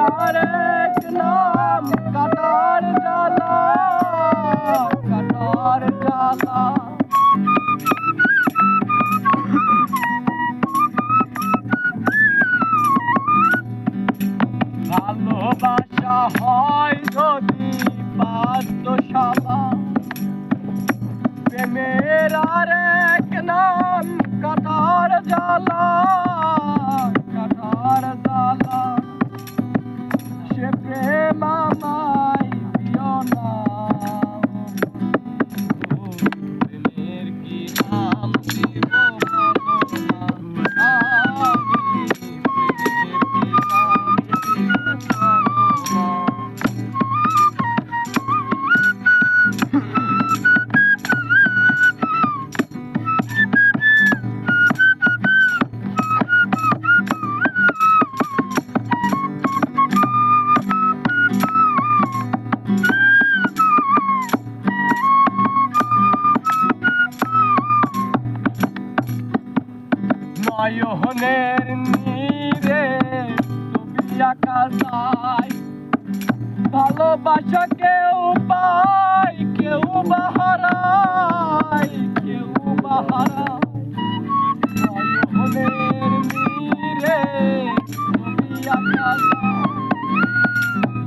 আরেক নাম কাটার জ্বালা, কাটার জ্বালা। ভালোবাসা হয় যদি বাদ্যশালা, প্রেমের আরেক নাম কাটার জ্বালা, কাটার জ্বালা। সে প্রেম আমায় দিও না, প্রেমের কি নাম দিব বলো না, আমি প্রেমের কি নাম দিব বলো না। নয়নের নীরে ছবি আঁকা যায়, ভালোবাসা কেউ পায় কেউ বা হারায়, কেউ বা হারায়। নয়নের নীরে ছবি আঁকা যায়,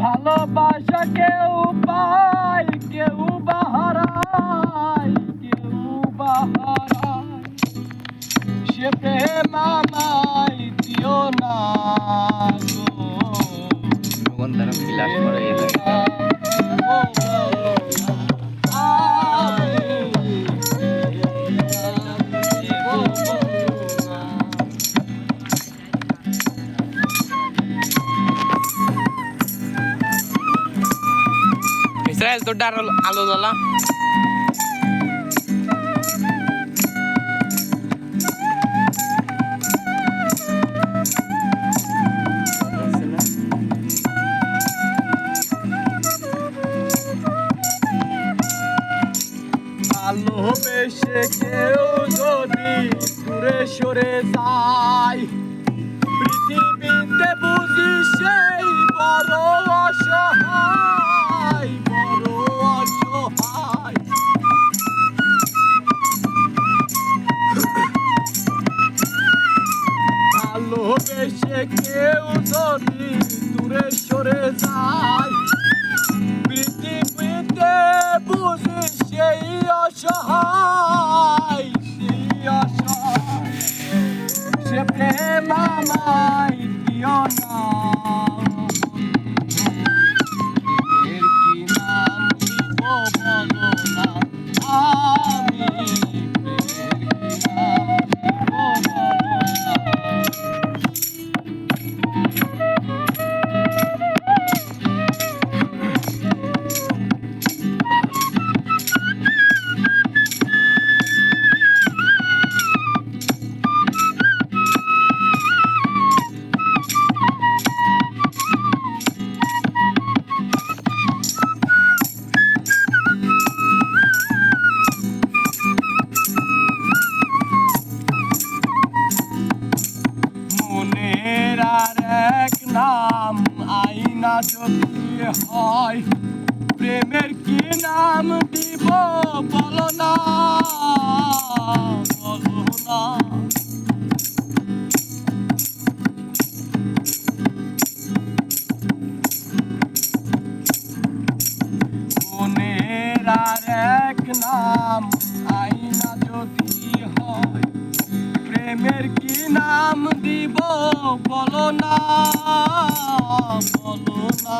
ভালোবাসা কেউ পায় কেউ বা হারায়, কেউ বা হারায়। সে প্রেম আমায় দিও না গো, ইসরায়েল তোর ডার আলো জ্বালা ভালোবেসে কেউ যদি দূরে সরে যায়, পৃথিবীতে বুঝি সেই বড় অসহায়, বড় অসহায়। ভালোবেসে কেউ যদি দূরে সরে যায়, পৃথিবীতে বুঝি সেই অসহায়, সেই অসহায়। সে প্রেম আমায় দিও না, প্রেমের কি নাম দিব বলো না, আমি প্রেমের কি নাম দিব বলো না। মনের আরেক নাম আইনা যদি হয়, প্রেমের কি নাম দিব বলো না, বলো না। মনের আরেক নাম আইনা যদি হয়, প্রেমের কি নাম দিব বলো না, বলো না।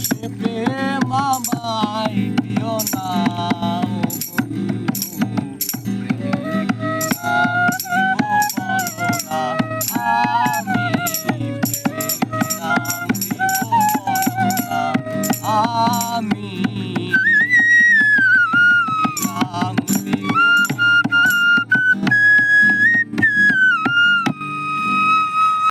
সে প্রেম আমায় দিও না বন্ধু, প্রেমের কি নাম দিব বলো না, আমি প্রেমের কি নাম দিব বলো না, আমি